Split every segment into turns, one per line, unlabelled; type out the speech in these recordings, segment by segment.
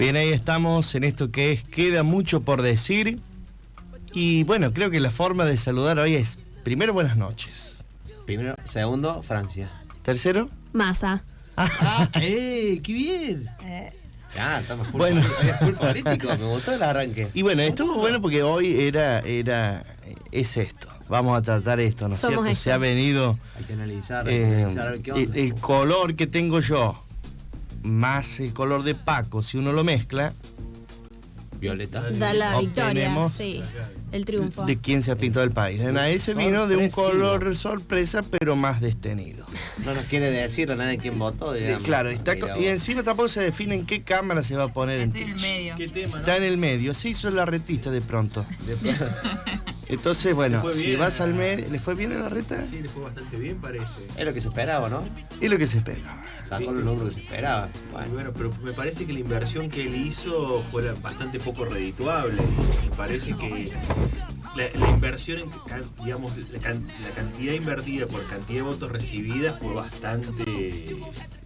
Bien, ahí estamos en esto que es Queda Mucho por Decir. Y bueno, creo que la forma de saludar hoy es: primero, buenas noches.
Primero, segundo, Francia.
Tercero,
Massa.
¡Qué bien! Estamos full,
Bueno.
full político, me gustó el arranque.
y bueno, estuvo bueno porque hoy es esto. Vamos a tratar esto, ¿no es
Somos
cierto?
esto.
Se ha venido
Hay que analizar, a ver qué onda.
el color que tengo yo más el color de Paco, si uno lo mezcla,
Violeta.
Da la victoria,
Obtenemos
sí. El triunfo.
de quién se ha pintado el país. Anaí se vino de un
Sorpresivo.
color sorpresa, pero más destenido.
No nos quiere decir a nadie quién votó, digamos.
Claro, está
Mira
y
vos.
encima tampoco se define en qué cámara se va a poner en
Estoy en el
Twitch.
medio.
¿Qué tema, no?
Está en el medio, se hizo la retista de pronto. Entonces, bueno,
Le fue
si
bien
vas
a-
al medio, ¿le fue bien a la reta?
Sí, le fue bastante bien, parece.
Es lo que se esperaba, ¿no?
Es lo que se espera.
Sacó los logros que se esperaba.
Y bueno, pero me parece que la inversión que él hizo fue bastante poco redituable. Me parece que la inversión, digamos, la cantidad invertida por cantidad de votos recibidas fue bastante...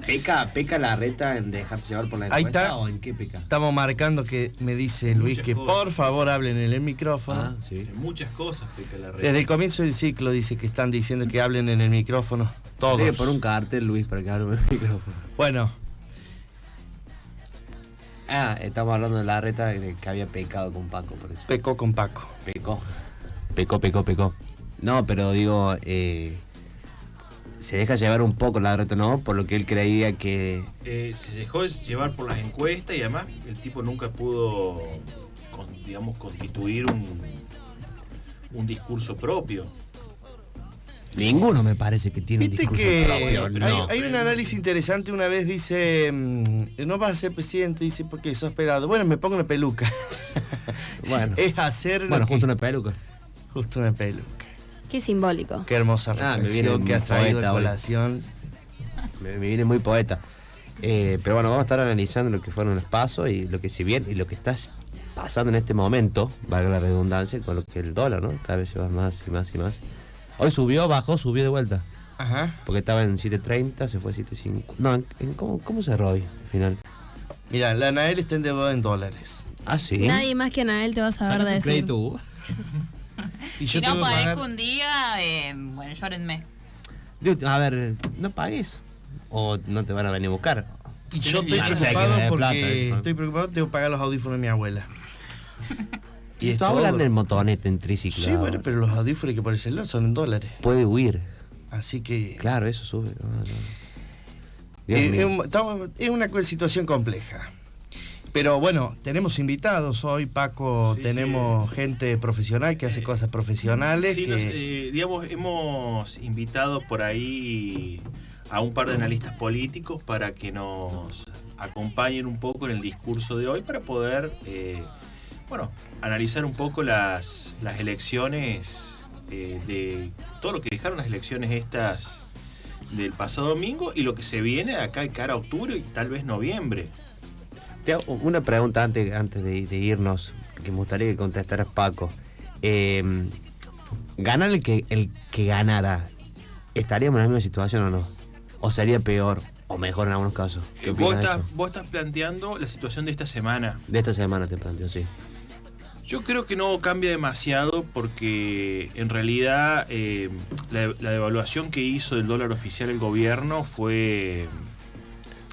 ¿Peca la reta en dejarse llevar por la
Ahí
encuesta
está.
o en qué peca?
Estamos marcando que me dice Luis
Muchas
que
cosas.
por favor hablen en el micrófono.
Ah, sí.
En muchas cosas peca la red.
Desde el comienzo del ciclo dice que están diciendo que hablen en el micrófono. Todos.
Tiene que poner un cartel, Luis, para que hable en el micrófono.
Bueno,
Estamos hablando de la reta que había pecado con Paco, por eso.
pecó con Paco.
Pecó. No, pero digo, se deja llevar un poco la reta, ¿no? Por lo que él creía que...
Se dejó llevar por las encuestas y además el tipo nunca pudo, digamos, constituir un discurso propio.
Ninguno me parece que tiene un
Viste
discurso
que
propio, no.
hay un análisis interesante. Una vez dice, no vas a ser presidente, dice, porque sos pelado. Bueno, me pongo una peluca.
Bueno.
Es hacer lo
Bueno,
que-
justo una peluca.
justo una peluca.
Qué simbólico.
Qué hermosa
Me
reflexión
viene
que has traído
poeta
a
hoy.
colación.
Me viene muy poeta. Pero bueno, vamos a estar analizando lo que fueron los pasos y lo que se viene y lo que está pasando en este momento, valga la redundancia, con lo que el dólar, ¿no? Cada vez se va más y más y más. Hoy subió, bajó, subió de vuelta.
Ajá.
Porque estaba en 7.30, se fue a 7.5. No, ¿cómo cerró hoy al final?
Mira, la Anael está endeudada en dólares.
Ah, sí.
Nadie más que Anael te va a saber
¿Sacaste un
decir.
crédito, Hugo?
Y
Si
yo
no
tengo que pagar.
parezco un día, bueno, llórenme.
Digo, a ver, no pagues. O no te van a venir a buscar.
Y yo estoy
Ah, no sé,
preocupado
que de
porque
plata, eso, ¿no?
estoy preocupado, tengo que pagar los audífonos de mi abuela.
Y
es
tú hablan
todo.
del motonete en triciclo.
Sí, bueno, pero los audífonos que por el celular son en dólares.
Puede huir.
Así que
Claro, eso sube. No. Dios mío.
es una situación compleja. Pero bueno, tenemos invitados hoy, Paco,
Sí,
tenemos gente profesional que hace cosas profesionales.
Sí,
que...
digamos, hemos invitado por ahí a un par de analistas políticos para que nos acompañen un poco en el discurso de hoy para poder, analizar un poco las elecciones, de todo lo que dejaron las elecciones estas del pasado domingo y lo que se viene de acá de cara a octubre y tal vez noviembre.
Te hago una pregunta antes de irnos, que me gustaría que contestaras, Paco. ¿Ganar el que ganara, estaríamos en la misma situación o no? ¿O sería peor o mejor en algunos casos? ¿Qué opinas de eso?
Vos estás planteando la situación de esta semana.
De esta semana te planteo, sí.
Yo creo que no cambia demasiado porque en realidad la devaluación que hizo del dólar oficial el gobierno fue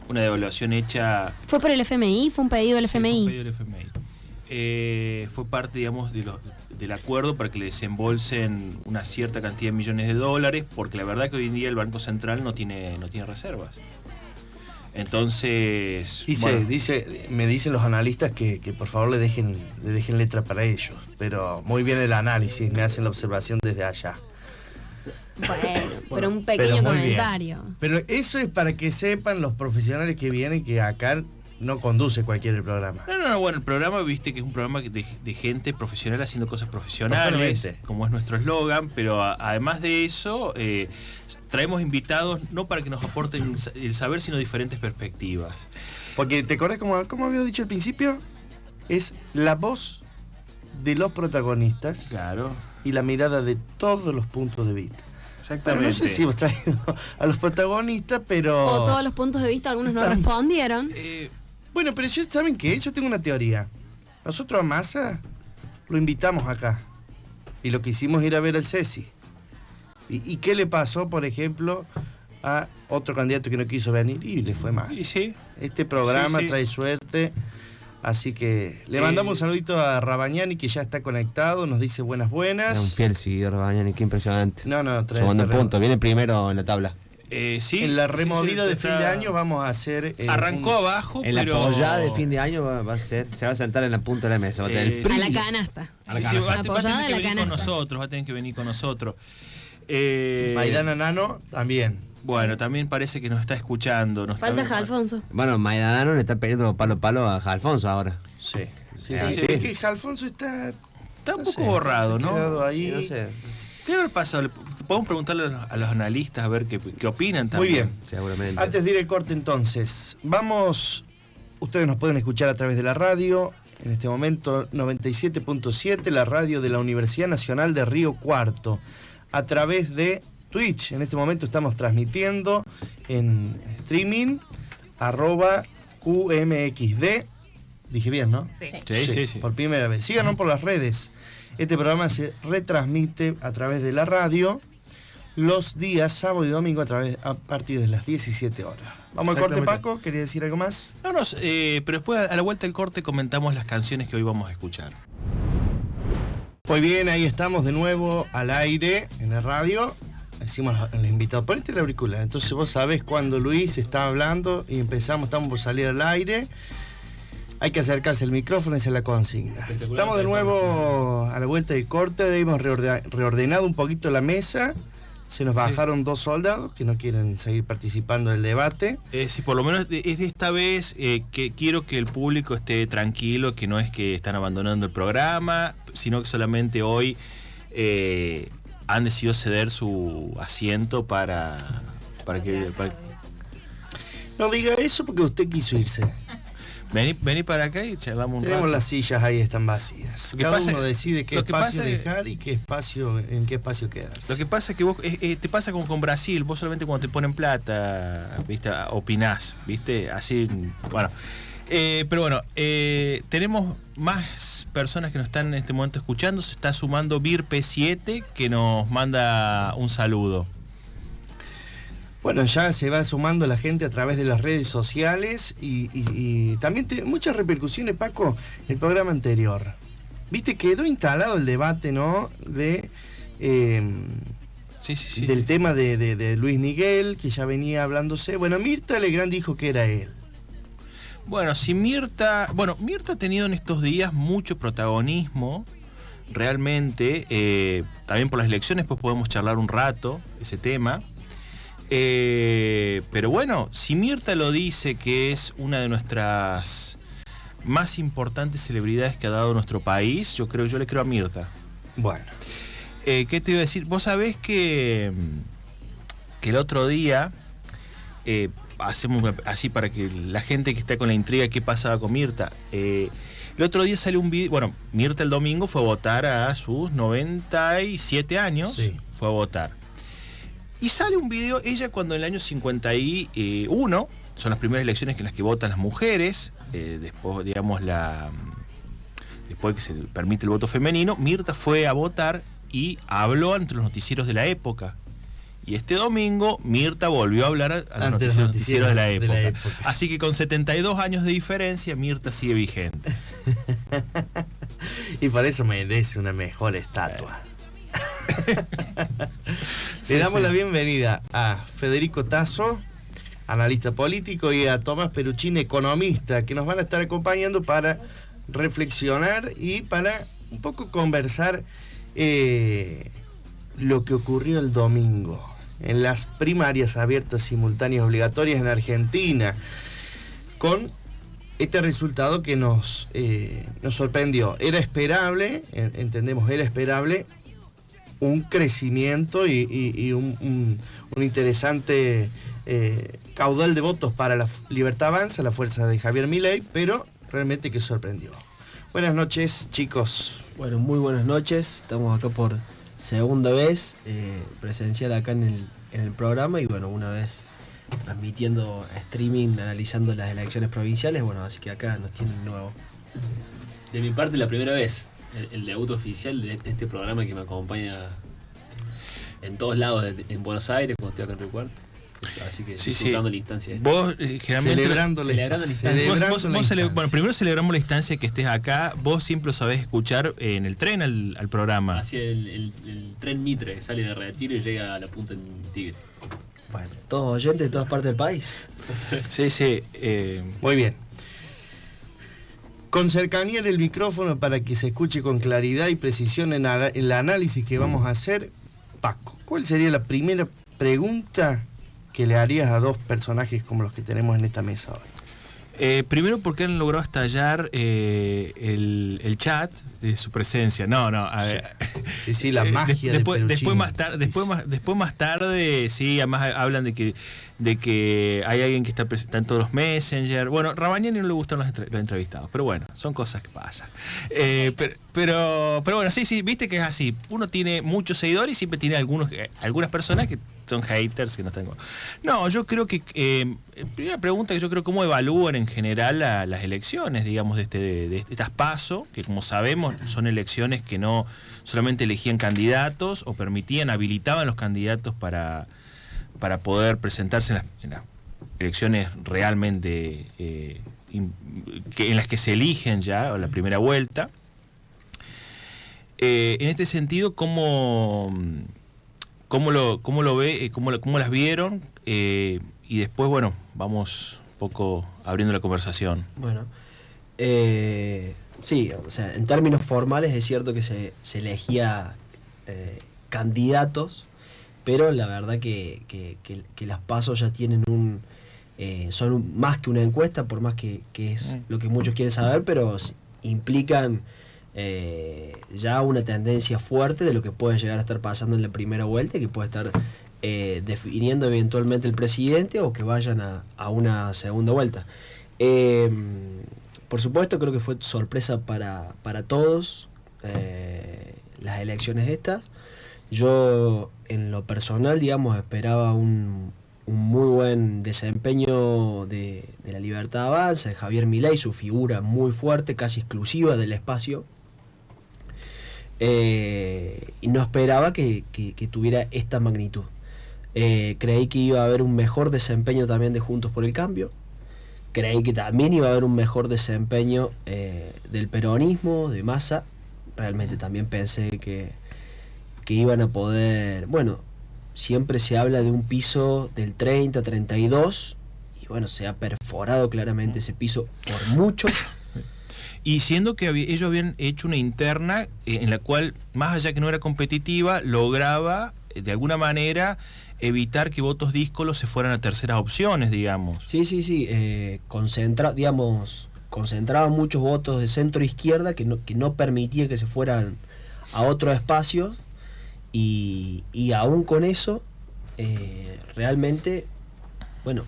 una devaluación hecha...
¿Fue por el FMI? ¿Fue un pedido del
Sí, fue un
FMI?
pedido del FMI. Fue parte, digamos, del acuerdo para que le desembolsen una cierta cantidad de millones de dólares, porque la verdad que hoy en día el Banco Central no tiene reservas. Entonces,
Me dicen los analistas que por favor le dejen letra para ellos. Pero muy bien el análisis, me hacen la observación desde allá.
Bueno, pero un
Pero
pequeño
muy bien.
comentario.
Pero eso es para que sepan los profesionales que vienen que acá no conduce cualquier programa.
No, bueno, el programa, viste que es un programa de gente profesional haciendo cosas profesionales,
Totalmente.
como es nuestro eslogan, pero además de eso, traemos invitados no para que nos aporten el saber, sino diferentes perspectivas.
Porque, ¿te acordás como había dicho al principio? Es la voz de los protagonistas
Claro,
y la mirada de todos los puntos de vista. Pero
exactamente.
no sé si hemos traído a los protagonistas, pero...
O todos los puntos de vista, algunos no
Están-
respondieron.
Bueno, pero ¿saben qué? Yo tengo una teoría. Nosotros a Massa lo invitamos acá. Y lo que hicimos era ir a ver al Ceci. ¿Y qué le pasó, por ejemplo, a otro candidato que no quiso venir? Y le fue mal.
Y sí.
Este programa
Sí.
trae suerte. Así que le mandamos un saludito a Rabañani, que ya está conectado. Nos dice buenas.
Es un fiel seguidor, Bañani, qué impresionante.
No,
Sumando puntos, viene primero en la tabla.
Sí.
En la removida
sí,
de
está-
fin de año vamos a hacer...
Arrancó abajo,
En la
pero...
apoyada de fin de año va a ser, se va a sentar en la punta de la mesa. Va a tener el
Sí.
A la
PRI.
canasta.
Sí, sí, va a
Apoyada
tener
de
que
la
venir con
canasta.
nosotros, va a tener que venir con nosotros.
Maidana Nano también.
Bueno, también parece que nos está escuchando.
Falta Alfonso.
Bueno, Maidano le está peleando palo a palo a Alfonso ahora.
Sí. Sí,
Ah,
sí,
sí.
Es que Alfonso está...
Está un
no
poco
sé,
borrado,
quedado
¿no?
ahí.
No sé,
¿Qué habrá pasado? Podemos preguntarle a los analistas a ver qué opinan
Muy
también.
bien.
seguramente.
Antes de ir al corte entonces, vamos, ustedes nos pueden escuchar a través de la radio, en este momento 97.7, la radio de la Universidad Nacional de Río Cuarto, a través de Twitch. En este momento estamos transmitiendo en streaming, @QMXD, dije bien, ¿no?
Sí.
Por primera vez. Síganos por las redes. Este programa se retransmite a través de la radio los días sábado y domingo a partir de las 17 horas. Vamos al corte,
Exactamente.
Paco. ¿Quería decir algo más?
No, pero después a la vuelta del corte comentamos las canciones que hoy vamos a escuchar.
Muy bien, ahí estamos de nuevo al aire en la radio. Decimos al invitado, ponete el auricular. Entonces vos sabés cuando Luis está hablando y estamos por salir al aire. Hay que acercarse al micrófono, esa es la consigna. Estamos de nuevo a la vuelta del corte, hemos reordenado un poquito la mesa. Se nos bajaron 2 soldados que no quieren seguir participando del debate.
Sí, por lo menos es de esta vez que quiero que el público esté tranquilo, que no es que están abandonando el programa, sino que solamente hoy han decidido ceder su asiento para que...
No diga eso porque usted quiso irse.
Vení para acá y charlamos un
Tenemos
rato.
las sillas ahí, están vacías.
Lo que
Cada
pasa-
uno decide qué
lo que
espacio
pasa es-
dejar y en qué espacio quedarse.
Lo que pasa es que vos, te pasa como con Brasil, vos solamente cuando te ponen plata, ¿viste? Opinás, ¿viste? Así, bueno. Pero bueno, tenemos más personas que nos están en este momento escuchando. Se está sumando Virpe7, que nos manda un saludo.
Bueno, ya se va sumando la gente a través de las redes sociales y también muchas repercusiones, Paco, el programa anterior. Viste, quedó instalado el debate, ¿no?
Sí.
Del tema de Luis Miguel, que ya venía hablándose. Bueno, Mirta Legrand dijo que era él.
Bueno, si Mirta... Bueno, Mirta ha tenido en estos días mucho protagonismo, realmente. También por las elecciones, pues podemos charlar un rato ese tema. Pero bueno, si Mirta lo dice que es una de nuestras más importantes celebridades que ha dado nuestro país, yo le creo a Mirta.
Bueno.
¿Qué te iba a decir? Vos sabés que el otro día, hacemos así para que la gente que está con la intriga, ¿qué pasaba con Mirta? El otro día salió un video, bueno, Mirta el domingo fue a votar a sus 97 años,
Sí.
fue a votar. Y sale un video, ella cuando en el año 51, son las primeras elecciones en las que votan las mujeres, después, digamos, después que se permite el voto femenino, Mirta fue a votar y habló ante los noticieros de la época. Y este domingo Mirta volvió a hablar a
Ante
los
los
noticieros de la época.
época.
Así que con 72 años de diferencia, Mirta sigue vigente.
Y para eso merece una mejor estatua.
Sí,
Le damos
sí.
la bienvenida a Federico Tasso, analista político, y a Tomás Peruchín, economista, que nos van a estar acompañando para reflexionar y para un poco conversar lo que ocurrió el domingo en las primarias abiertas simultáneas obligatorias en Argentina, con este resultado que nos sorprendió. Era esperable, entendemos, era esperable un crecimiento y un interesante caudal de votos para la Libertad Avanza, la fuerza de Javier Milei, pero realmente que sorprendió. Buenas noches, chicos.
Bueno, muy buenas noches. Estamos acá por segunda vez presencial acá en el programa y bueno, una vez transmitiendo streaming, analizando las elecciones provinciales. Bueno, así que acá nos tienen nuevo.
De mi parte, la primera vez, el debut oficial de este programa que me acompaña en todos lados, en Buenos Aires, cuando estoy acá en Río Cuarto. Así que disfrutando la instancia.
Vos, generalmente...
Celebrando la instancia.
Bueno, primero celebramos la instancia que estés acá. Vos siempre lo sabés escuchar en el tren al programa.
Hacia el tren Mitre, que sale de Retiro y llega a la punta en Tigre.
Bueno, todos oyentes de todas partes del país.
Sí.
Muy bien. Con cercanía en el micrófono para que se escuche con claridad y precisión en el análisis que vamos a hacer, Paco, ¿cuál sería la primera pregunta que le harías a dos personajes como los que tenemos en esta mesa hoy?
Primero, porque han logrado estallar el chat de su presencia. No, a ver.
Sí, la magia
después más tarde, sí, además hablan de que hay alguien que está en todos los Messenger. Bueno, Rabañani no le gustan los entrevistados, pero bueno, son cosas que pasan. Pero bueno, sí, viste que es así. Uno tiene muchos seguidores y siempre tiene algunas personas que son haters que no tengo. No, yo creo que primera pregunta que yo creo cómo evalúan en general las elecciones, digamos, de estas PASO, que como sabemos son elecciones que no solamente elegían candidatos o habilitaban los candidatos para poder presentarse en las elecciones realmente en las que se eligen ya, o la primera vuelta. En este sentido, ¿cómo lo ve, cómo las vieron? Y después, bueno, vamos un poco abriendo la conversación.
Bueno, sí, o sea, en términos formales es cierto que se elegía candidatos, pero la verdad que las PASO ya tienen son más que una encuesta, por más que es lo que muchos quieren saber, pero implican ya una tendencia fuerte de lo que puede llegar a estar pasando en la primera vuelta, que puede estar definiendo eventualmente el presidente o que vayan a una segunda vuelta. Por supuesto, creo que fue sorpresa para todos las elecciones estas. Yo, en lo personal, digamos, esperaba un muy buen desempeño de la Libertad Avanza, de Javier Milei, su figura muy fuerte, casi exclusiva del espacio. Y no esperaba que tuviera esta magnitud. Creí que iba a haber un mejor desempeño también de Juntos por el Cambio. Creí que también iba a haber un mejor desempeño del peronismo, de Massa. Realmente también pensé que iban a poder... Bueno, siempre se habla de un piso del 30, 32, y bueno, se ha perforado claramente ese piso por mucho.
Y siendo que ellos habían hecho una interna en la cual, más allá que no era competitiva, lograba de alguna manera evitar que votos díscolos se fueran a terceras opciones, digamos.
Sí. Concentraba muchos votos de centro-izquierda que no permitía que se fueran a otros espacios, y aún con eso, realmente, bueno,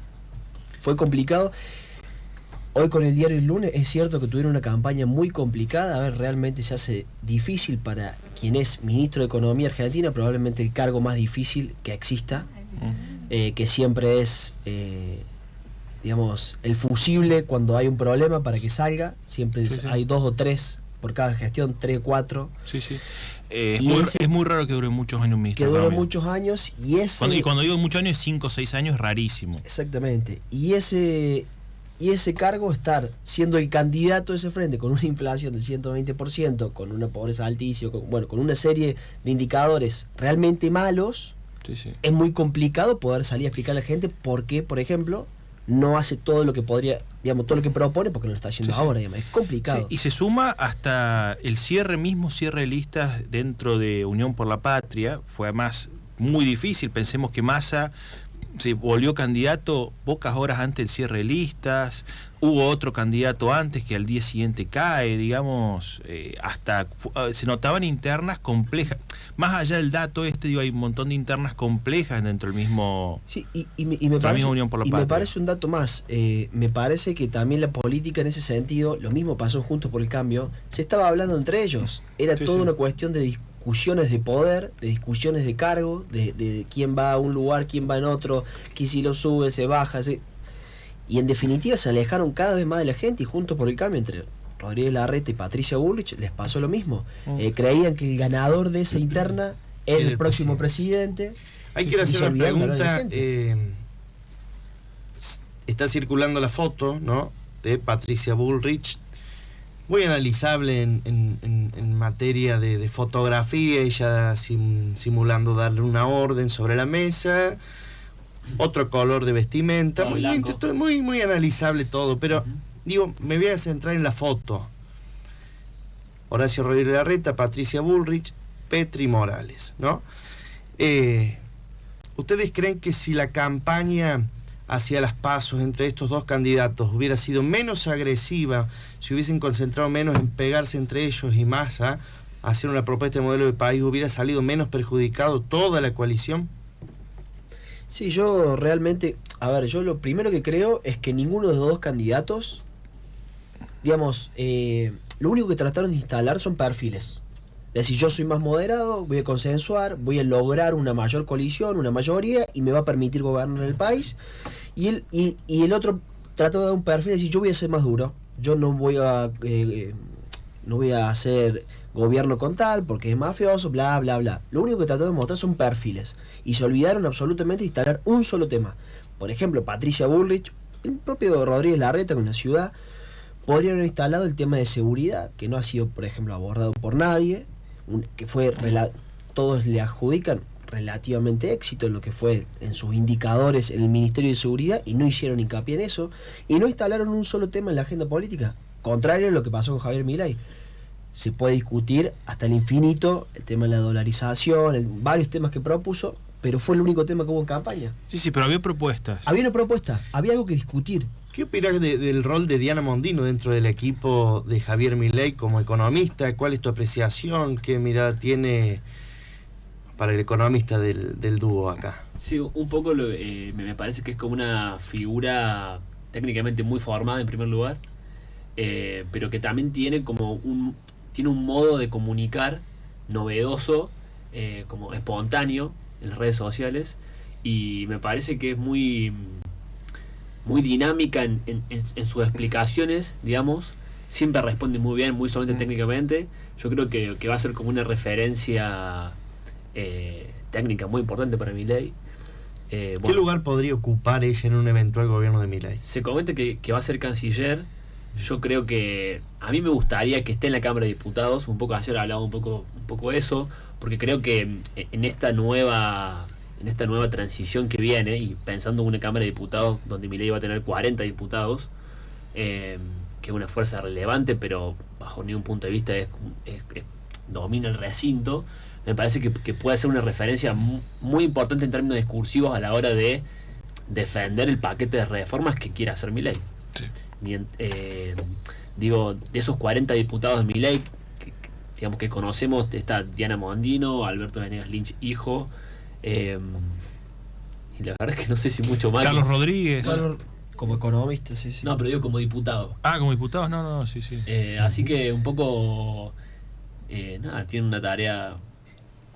fue complicado. Hoy con el diario El Lunes es cierto que tuvieron una campaña muy complicada. A ver, realmente se hace difícil para quien es ministro de Economía Argentina, probablemente el cargo más difícil que exista, que siempre es, digamos, el fusible cuando hay un problema para que salga. Siempre hay 2 o 3 por cada gestión, 3 o 4.
Sí. Es muy raro que dure muchos años un ministro.
Que dure muchos años y
cuando digo muchos años, 5 o 6 años, rarísimo.
Exactamente. Y ese cargo, estar siendo el candidato de ese frente con una inflación del 120%, con una pobreza altísima, con una serie de indicadores realmente malos, es muy complicado poder salir a explicar a la gente por qué, por ejemplo, no hace todo lo que podría, digamos, todo lo que propone, porque no lo está haciendo ahora, digamos. Es complicado.
Y se suma hasta el cierre de listas dentro de Unión por la Patria. Fue además muy difícil. Pensemos que Massa se volvió candidato pocas horas antes del cierre de listas. Hubo otro candidato antes que al día siguiente cae, digamos, hasta se notaban internas complejas. Más allá del dato hay un montón de internas complejas dentro del mismo...
Sí, y me parece,
Unión por la Patria.
Me parece un dato más. Me parece que también la política en ese sentido, lo mismo pasó Juntos por el Cambio, se estaba hablando entre ellos. Era toda una cuestión de discusiones de poder, de discusiones de cargo, de quién va a un lugar, quién va en otro, quién si lo sube, se baja, y en definitiva se alejaron cada vez más de la gente, y Juntos por el Cambio, entre Rodríguez Larreta y Patricia Bullrich, les pasó lo mismo. Creían que el ganador de esa interna era el próximo presidente.
Hay que hacer una pregunta. Está circulando la foto, ¿no?, de Patricia Bullrich, muy analizable en materia de fotografía, ella simulando darle una orden sobre la mesa, otro color de vestimenta, muy analizable todo, pero digo, me voy a centrar en la foto. Horacio Rodríguez Larreta, Patricia Bullrich, Petri Morales, ¿no? ¿Ustedes creen que si la campaña hacia las pasos entre estos dos candidatos hubiera sido menos agresiva, si hubiesen concentrado menos en pegarse entre ellos y más a hacer una propuesta de modelo de país, hubiera salido menos perjudicado toda la coalición?
Sí, yo realmente, yo lo primero que creo es que ninguno de los dos candidatos, digamos, lo único que trataron de instalar son perfiles. Es decir, yo soy más moderado, voy a consensuar, voy a lograr una mayor coalición, una mayoría, y me va a permitir gobernar el país. Y el otro trató de dar un perfil, de decir, yo voy a ser más duro, yo no voy a hacer gobierno con tal, porque es mafioso, bla, bla, bla. Lo único que trató de mostrar son perfiles. Y se olvidaron absolutamente de instalar un solo tema. Por ejemplo, Patricia Bullrich, el propio Rodríguez Larreta con la ciudad, podrían haber instalado el tema de seguridad, que no ha sido, por ejemplo, abordado por nadie, que todos le adjudican relativamente éxito en lo que fue en sus indicadores en el Ministerio de Seguridad, y no hicieron hincapié en eso, y no instalaron un solo tema en la agenda política, contrario a lo que pasó con Javier Milei. Se puede discutir hasta el infinito el tema de la dolarización, varios temas que propuso, pero fue el único tema que hubo en campaña.
Sí, pero había propuestas.
Había una propuesta, había algo que discutir.
¿Qué opinas del rol de Diana Mondino dentro del equipo de Javier Milei como economista? ¿Cuál es tu apreciación? ¿Qué mirada tiene para el economista del dúo acá?
Sí, un poco me parece que es como una figura técnicamente muy formada en primer lugar, pero que también tiene como un modo de comunicar novedoso, como espontáneo en las redes sociales, y me parece que es muy dinámica en sus explicaciones, digamos. Siempre responde muy bien, muy solamente técnicamente. Yo creo que va a ser como una referencia técnica muy importante para Milei.
¿Qué lugar podría ocupar ella en un eventual gobierno de Milei?
Se comenta que va a ser canciller. Yo creo que a mí me gustaría que esté en la Cámara de Diputados. Un poco ayer hablaba un poco eso, porque creo que en esta nueva transición que viene, y pensando en una Cámara de Diputados donde Milei va a tener 40 diputados, que es una fuerza relevante, pero bajo ningún punto de vista domina el recinto, me parece que puede ser una referencia muy importante en términos discursivos a la hora de defender el paquete de reformas que quiere hacer Milei. Sí. Digo, de esos 40 diputados de Milei, digamos que conocemos, está Diana Mondino, Alberto Venegas Lynch, hijo, y la verdad es que no sé si mucho más.
Carlos Rodríguez.
Como economista, sí.
No, pero digo como diputado.
Como diputados, no, sí.
Así que un poco, tiene una tarea.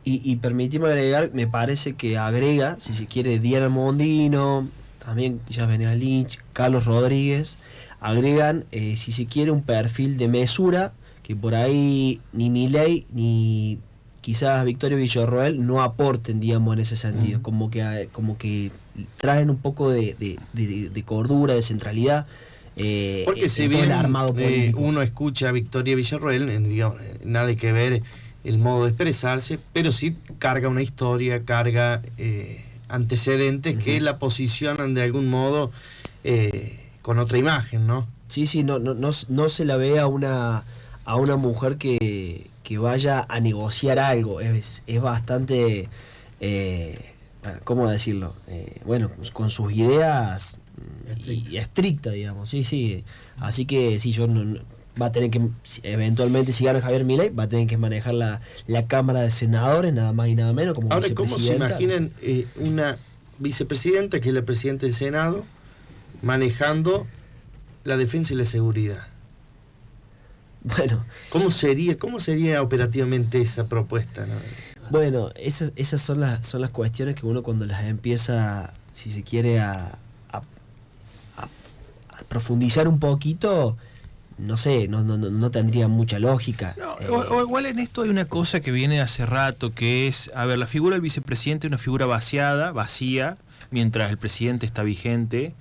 Y permíteme agregar, me parece que agrega, si se quiere, Diana Mondino, también ya Venegas Lynch, Carlos Rodríguez, agregan, si se quiere, un perfil de mesura que por ahí ni Milei ni quizás Victoria Villarroel no aporten, digamos, en ese sentido. Como que traen un poco de cordura, de centralidad.
Porque si bien uno escucha a Victoria Villarroel, digamos, nada que ver el modo de expresarse, pero sí carga una historia, carga antecedentes que la posicionan de algún modo con otra imagen, ¿no?
Sí, no se la ve a una mujer que vaya a negociar algo. Es bastante, ¿cómo decirlo? Con sus ideas estricta, digamos. Sí. Así que sí, va a tener que, eventualmente, si gana Javier Milei, va a tener que manejar la Cámara de Senadores, nada más y nada menos, como
ahora, ¿cómo se imaginan una vicepresidenta, que es la presidenta del Senado, manejando la defensa y la seguridad?
Bueno,
¿Cómo sería operativamente esa propuesta, no?
bueno, esas son las cuestiones que uno cuando las empieza, si se quiere, a profundizar un poquito, no sé, no tendría mucha lógica.
No, o igual en esto hay una cosa que viene hace rato, que es, a ver, la figura del vicepresidente es una figura vacía, mientras el presidente está vigente.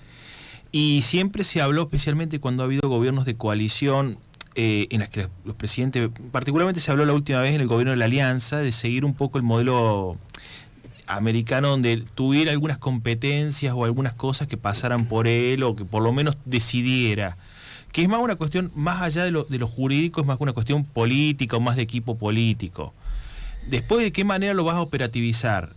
Y siempre se habló, especialmente cuando ha habido gobiernos de coalición, en las que los presidentes, particularmente se habló la última vez en el gobierno de la Alianza, de seguir un poco el modelo americano, donde tuviera algunas competencias o algunas cosas que pasaran por él, o que por lo menos decidiera. Que es más una cuestión, más allá de lo jurídico, es más una cuestión política o más de equipo político. Después, ¿de qué manera lo vas a operativizar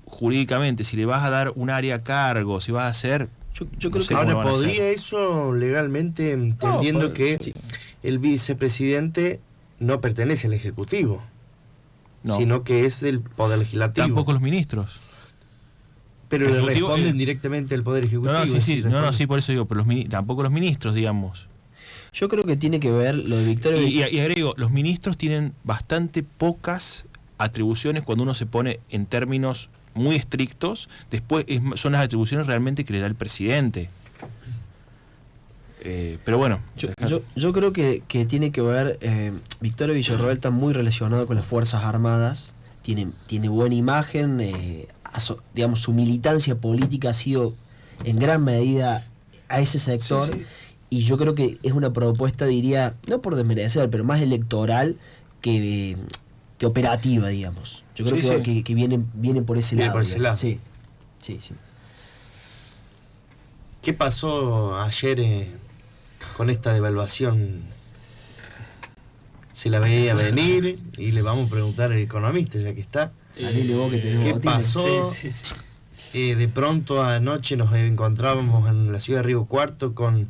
jurídicamente? Si le vas a dar un área a cargo, si vas a hacer...
Yo creo que
Ahora, ¿podría eso legalmente, entendiendo que
sí.
el vicepresidente no pertenece al Ejecutivo,
No.
sino que es del Poder Legislativo?
Tampoco los ministros.
Pero
el
le
Ejecutivo,
responden directamente al Poder Ejecutivo.
No, sí,
es decir,
sí, por eso digo, pero tampoco los ministros, digamos.
Yo creo que tiene que ver lo de Victoria.
Y agrego, los ministros tienen bastante pocas atribuciones cuando uno se pone en términos muy estrictos. Después son las atribuciones realmente que le da el presidente. Pero bueno.
Yo creo que tiene que ver, Victoria Villarroel está muy relacionado con las Fuerzas Armadas, tiene buena imagen, digamos, su militancia política ha sido en gran medida a ese sector,
Sí.
y yo creo que es una propuesta, diría, no por desmerecer, pero más electoral que operativa, digamos. Yo creo que viene por ese
Viene
lado.
por ese lado.
Sí.
¿Qué pasó ayer con esta devaluación? Se la veía venir y le vamos a preguntar al economista, ya que está.
Salile vos que tenemos
¿Qué
botines.
pasó?
Sí.
De pronto anoche nos encontrábamos en la ciudad de Río Cuarto con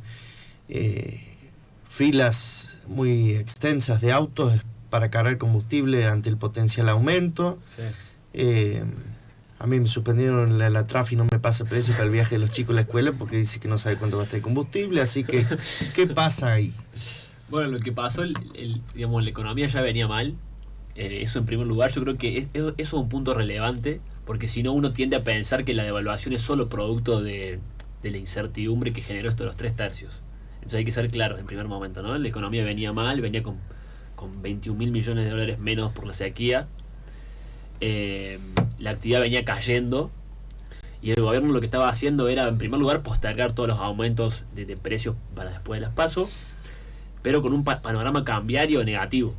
filas muy extensas de autos para cargar combustible ante el potencial aumento.
Sí.
A mí me suspendieron la Trafi, no me pasa precio para el viaje de los chicos a la escuela porque dice que no sabe cuánto va a estar el combustible, así que ¿qué pasa ahí?
Bueno, lo que pasó, digamos, la economía ya venía mal. Eso en primer lugar, yo creo que eso es un punto relevante, porque si no uno tiende a pensar que la devaluación es solo producto de la incertidumbre que generó esto de los 3 tercios. Entonces hay que ser claros en primer momento, ¿no? La economía venía mal, venía con 21.000 millones de dólares menos por la sequía. La actividad venía cayendo y el gobierno lo que estaba haciendo era, en primer lugar, postergar todos los aumentos de precios para después de las PASO, pero con un panorama cambiario negativo.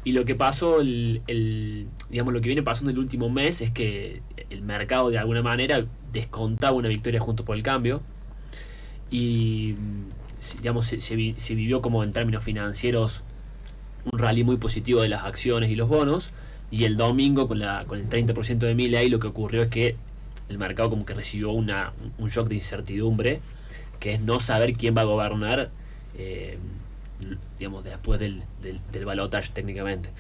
Y lo que pasó, digamos, lo que viene pasando el último mes es que el mercado de alguna manera descontaba una victoria Juntos por el Cambio y, digamos, se vivió como en términos financieros un rally muy positivo de las acciones y los bonos. Y el domingo con el 30% de Milei lo que ocurrió es que el mercado como que recibió un shock de incertidumbre, que es no saber quién va a gobernar, digamos, después del balotaje técnicamente.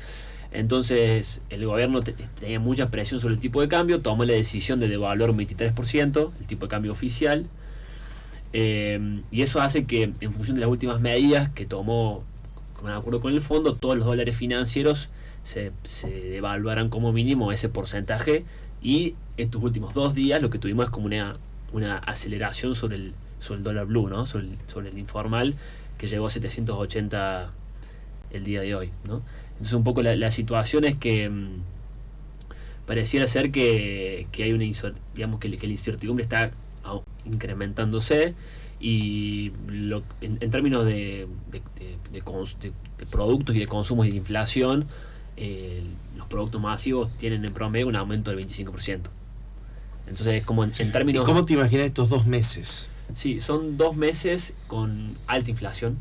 Entonces el gobierno tenía mucha presión sobre el tipo de cambio, tomó la decisión de devaluar un 23%, el tipo de cambio oficial, y eso hace que en función de las últimas medidas que tomó, con acuerdo con el fondo, todos los dólares financieros se devaluaran como mínimo ese porcentaje, y estos últimos 2 días lo que tuvimos es como una aceleración sobre el dólar blue, ¿no? sobre el informal, que llegó a 780 el día de hoy, ¿no? Entonces un poco la situación es que pareciera ser que hay digamos que la incertidumbre está incrementándose, y en términos de productos y de consumo y de inflación, los productos masivos tienen en promedio un aumento del 25%. Entonces, como en términos...
¿Y cómo te imaginas estos 2 meses?
Sí, son 2 meses con alta inflación,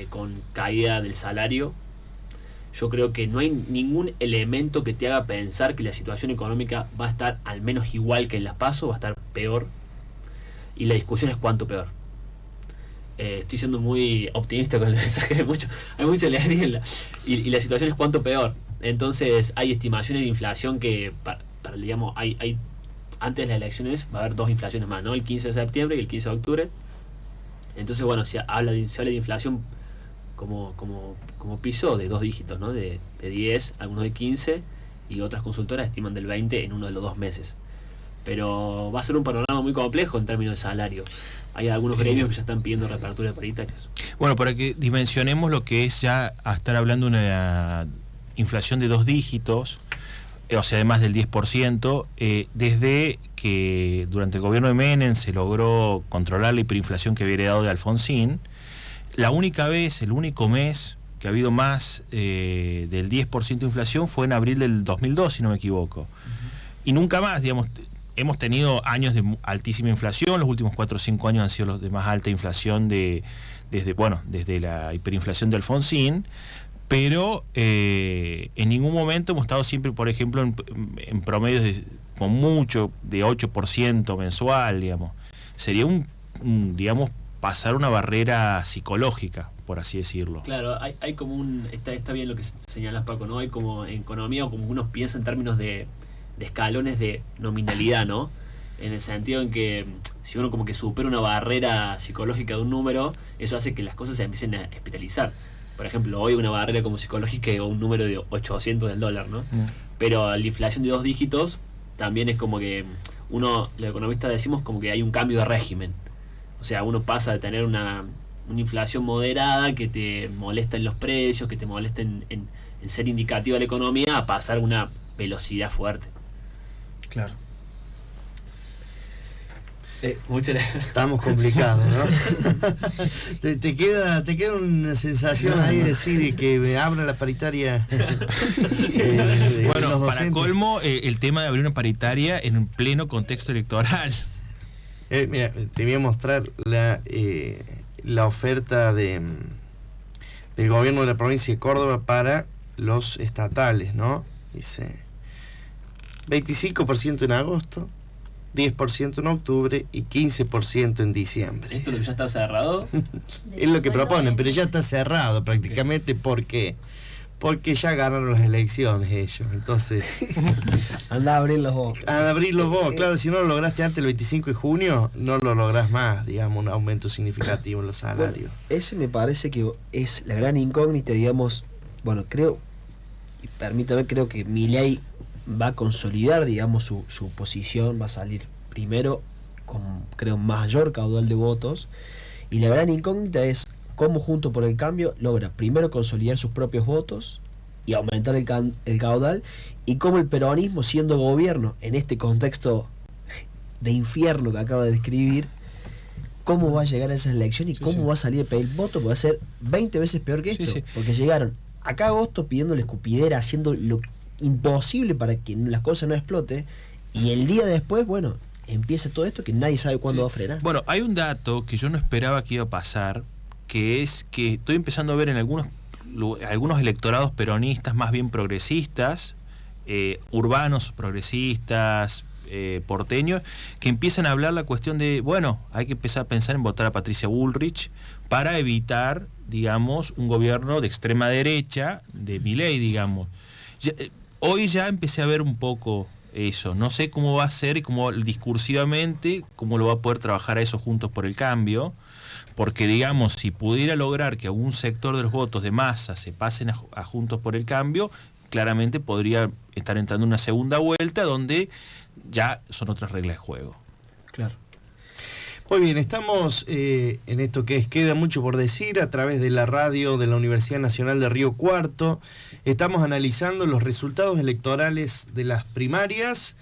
con caída del salario. Yo creo que no hay ningún elemento que te haga pensar que la situación económica va a estar al menos igual que en las PASO, va a estar peor. Y la discusión es cuánto peor. Estoy siendo muy optimista con el mensaje, hay mucha alegría y la situación es cuánto peor. Entonces hay estimaciones de inflación que, digamos, hay antes de las elecciones va a haber 2 inflaciones más, ¿no? El 15 de septiembre y el 15 de octubre. Entonces, bueno, se habla de inflación como piso de 2 dígitos, ¿no? De 10, algunos de 15, y otras consultoras estiman del 20 en uno de los 2 meses. Pero va a ser un panorama muy complejo en términos de salario. Hay algunos gremios que ya están pidiendo reapertura de paritarias.
Bueno, para que dimensionemos lo que es ya a estar hablando de una inflación de 2 dígitos, o sea, de más del 10%, desde que durante el gobierno de Menem se logró controlar la hiperinflación que había heredado de Alfonsín, la única vez, el único mes que ha habido más del 10% de inflación fue en abril del 2002, si no me equivoco. Y nunca más, digamos, hemos tenido años de altísima inflación, los últimos 4 o 5 años han sido los de más alta inflación desde la hiperinflación de Alfonsín, pero en ningún momento hemos estado siempre, por ejemplo, en promedios con mucho de 8% mensual, digamos. Sería digamos, pasar una barrera psicológica, por así decirlo.
Claro, hay como está bien lo que señalas, Paco, ¿no? Hay como en economía, como uno piensa en términos de escalones de nominalidad, ¿no? En el sentido en que si uno como que supera una barrera psicológica de un número, eso hace que las cosas se empiecen a espiralizar. Por ejemplo, hoy una barrera como psicológica o un número de 800 del dólar, ¿no? Pero la inflación de 2 dígitos también es como que los economistas decimos como que hay un cambio de régimen. O sea, uno pasa de tener una inflación moderada que te molesta en los precios, que te molesta en ser indicativa de la economía, a pasar una velocidad fuerte.
Claro.
Estamos complicados, ¿no? te queda una sensación ahí de decir que me abra la paritaria.
Bueno, para colmo, el tema de abrir una paritaria en un pleno contexto electoral.
Mira, te voy a mostrar la oferta del gobierno de la provincia de Córdoba para los estatales, ¿no? Dice 25% en agosto, 10% en octubre y 15% en diciembre.
¿Esto es lo que ya está cerrado?
Es lo que proponen, pero ya está cerrado prácticamente porque ya ganaron las elecciones ellos. Entonces,
anda a abrirlos vos.
Claro, si no lo lograste antes del 25 de junio, no lo lográs más, digamos, un aumento significativo en los salarios.
Bueno, ese me parece que es la gran incógnita, digamos. Bueno, creo que Milei va a consolidar, digamos, su posición, va a salir primero con, creo, mayor caudal de votos, y la gran incógnita es cómo Juntos por el Cambio logra primero consolidar sus propios votos y aumentar el caudal, y cómo el peronismo, siendo gobierno en este contexto de infierno que acaba de describir, cómo va a llegar a esa elección y cómo va a salir a pedir voto, porque va a ser 20 veces peor que esto, porque llegaron acá a agosto pidiéndole escupidera, haciendo lo imposible para que las cosas no explote, y el día después, bueno, empieza todo esto que nadie sabe cuándo va a frenar.
Bueno, hay un dato que yo no esperaba que iba a pasar, que es que estoy empezando a ver en algunos electorados peronistas más bien progresistas, urbanos progresistas, porteños, que empiezan a hablar la cuestión de, bueno, hay que empezar a pensar en votar a Patricia Bullrich para evitar, digamos, un gobierno de extrema derecha, de Milei, digamos. Hoy ya empecé a ver un poco eso. No sé cómo va a ser y cómo discursivamente, cómo lo va a poder trabajar a eso Juntos por el Cambio, porque, digamos, si pudiera lograr que algún sector de los votos de masa se pasen a Juntos por el Cambio, claramente podría estar entrando una segunda vuelta donde ya son otras reglas de juego.
Claro.
Muy bien, estamos en esto que queda mucho por decir a través de la radio de la Universidad Nacional de Río Cuarto. Estamos analizando los resultados electorales de las primarias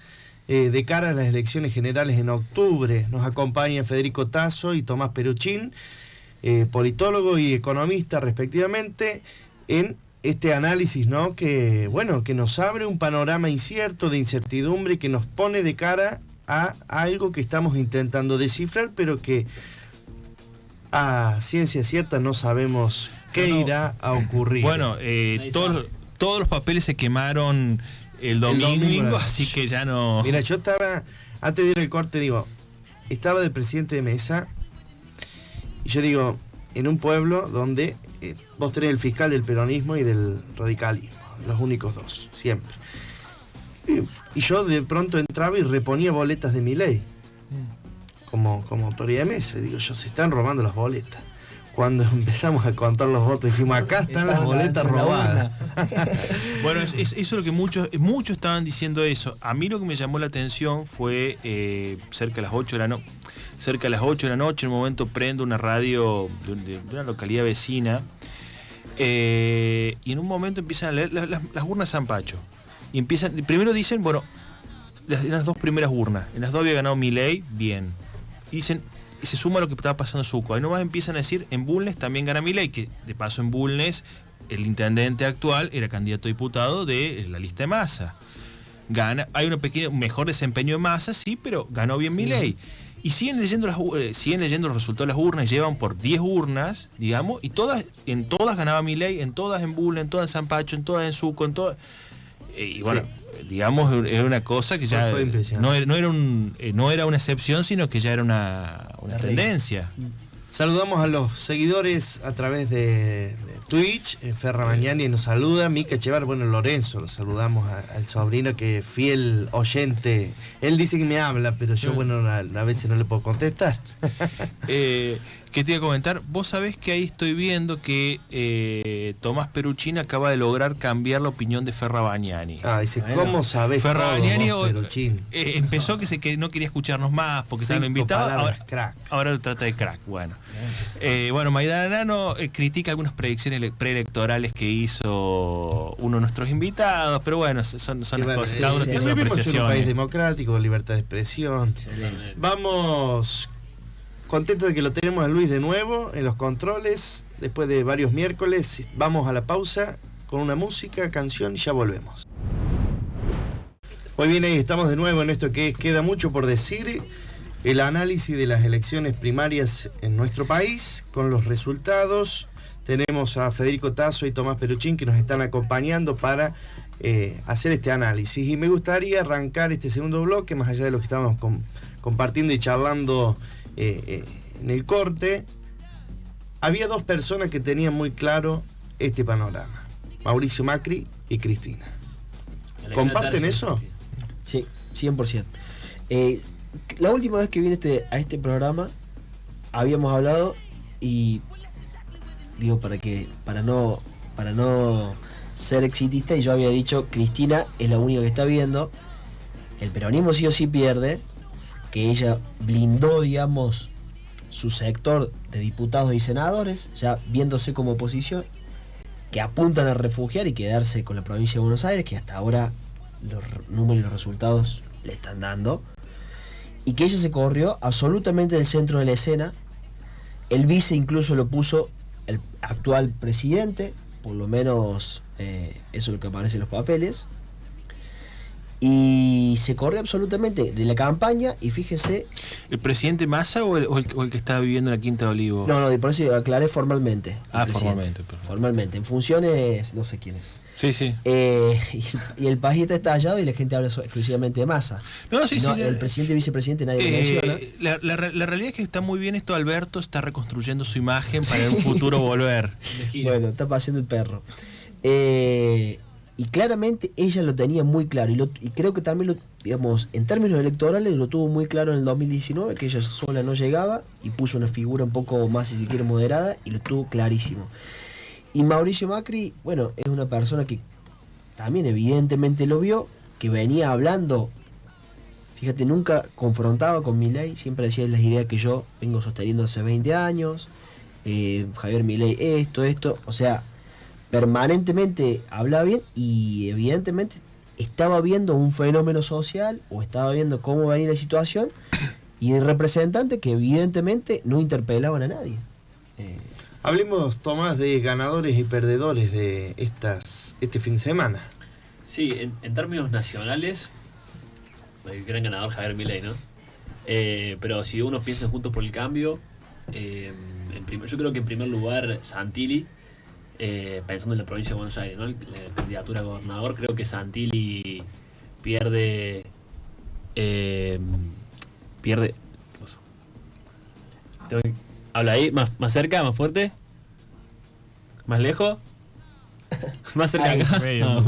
de cara a las elecciones generales en octubre. Nos acompañan Federico Tasso y Tomás Peruchín, politólogo y economista respectivamente, en este análisis, ¿no? Que nos abre un panorama incierto, de incertidumbre, que nos pone de cara a algo que estamos intentando descifrar, pero que a ciencia cierta no sabemos qué irá a ocurrir.
Bueno, todos los papeles se quemaron el domingo, así que ya no...
Mira, yo estaba, antes de ir al corte, estaba de presidente de mesa, y yo digo, en un pueblo donde vos tenés el fiscal del peronismo y del radicalismo, los únicos dos, siempre. Y yo de pronto entraba y reponía boletas de Milei como autoridad de mesa. Digo, se están robando las boletas. cuando empezamos a contar los votos, dijimos, acá están las boletas robadas.
Bueno, eso es lo que muchos estaban diciendo eso. A mí lo que me llamó la atención fue cerca de las 8 de la noche, en un momento prendo una radio de una localidad vecina, y en un momento empiezan a leer las urnas San Pacho. Y primero dicen, bueno, las dos primeras urnas, en las dos había ganado Milei, bien. Y dicen, y se suma lo que estaba pasando en Suco. Ahí nomás empiezan a decir, en Bulnes también gana Milei, que de paso en Bulnes el intendente actual era candidato a diputado de la lista de Massa. Hay un mejor desempeño de Massa, sí, pero ganó bien Milei. Y siguen leyendo los resultados de las urnas, llevan por 10 urnas, digamos, y en todas ganaba Milei, en todas en Bulnes, en todas en San Pacho, en todas en Suco, en todas. Y bueno, digamos, era una cosa que ya no era una excepción, sino que ya era una tendencia.
Saludamos a los seguidores a través de Twitch. Ferra Mañani nos saluda, Mica Chevar, bueno, Lorenzo, lo saludamos al sobrino que es fiel oyente. Él dice que me habla, pero yo, bueno, a veces no le puedo contestar.
¿Qué te iba a comentar? Vos sabés que ahí estoy viendo que Tomás Peruchín acaba de lograr cambiar la opinión de Ferra Bagnani.
Dice, ¿cómo sabés
Ferra Bagnani
Peruchín?
Empezó que no quería escucharnos más porque estaban invitados. Ahora lo trata de crack. Bueno, Maidana Nano critica algunas predicciones preelectorales que hizo uno de nuestros invitados, pero bueno, son las cosas. Cada uno tiene su apreciación.
Es un país democrático, libertad de expresión. Vamos... Contento de que lo tenemos a Luis de nuevo en los controles. Después de varios miércoles, vamos a la pausa con una música, canción y ya volvemos. Muy bien, ahí estamos de nuevo en esto que queda mucho por decir. El análisis de las elecciones primarias en nuestro país, con los resultados. Tenemos a Federico Tasso y Tomás Peruchín que nos están acompañando para hacer este análisis. Y me gustaría arrancar este segundo bloque, más allá de lo que estábamos compartiendo y charlando en el corte. Había dos personas que tenían muy claro este panorama: Mauricio Macri y Cristina. ¿Comparten eso?
Sí, 100%. La última vez que vine a este programa habíamos hablado, y digo, para no ser exitista, y yo había dicho, Cristina es la única que está viendo, el peronismo sí o sí pierde, que ella blindó, digamos, su sector de diputados y senadores, ya viéndose como oposición, que apuntan a refugiar y quedarse con la provincia de Buenos Aires, que hasta ahora los números y los resultados le están dando, y que ella se corrió absolutamente del centro de la escena. El vice incluso lo puso el actual presidente, por lo menos eso es lo que aparece en los papeles, y se corrió absolutamente de la campaña. Y fíjese,
¿el presidente Massa o el que está viviendo en la Quinta de Olivos?
No, por eso aclaré formalmente.
Formalmente.
Formalmente, en funciones no sé quién es.
Sí.
Y el país está estallado y la gente habla exclusivamente de Massa. El presidente y vicepresidente nadie lo menciona.
La realidad es que está muy bien esto. Alberto está reconstruyendo su imagen para en un futuro volver.
Bueno, está paseando el perro. Y claramente ella lo tenía muy claro, y creo que también digamos, en términos electorales lo tuvo muy claro en el 2019, que ella sola no llegaba, y puso una figura un poco más, si se quiere, moderada, y lo tuvo clarísimo. Y Mauricio Macri, bueno, es una persona que también evidentemente lo vio, que venía hablando, fíjate, nunca confrontaba con Milei, siempre decía las ideas que yo vengo sosteniendo hace 20 años, Javier Milei esto, o sea, permanentemente hablaba bien, y evidentemente estaba viendo un fenómeno social, o estaba viendo cómo venía la situación, y el representante que evidentemente no interpelaban a nadie.
Hablemos, Tomás, de ganadores y perdedores de este fin de semana.
Sí, en términos nacionales, el gran ganador Javier Milei, ¿no? Pero si uno piensa en Juntos por el Cambio, yo creo que en primer lugar Santilli, pensando en la provincia de Buenos Aires, ¿no? La candidatura a gobernador, creo que Santilli pierde. Habla ahí, más cerca, más fuerte, más lejos, más cerca acá. Bueno.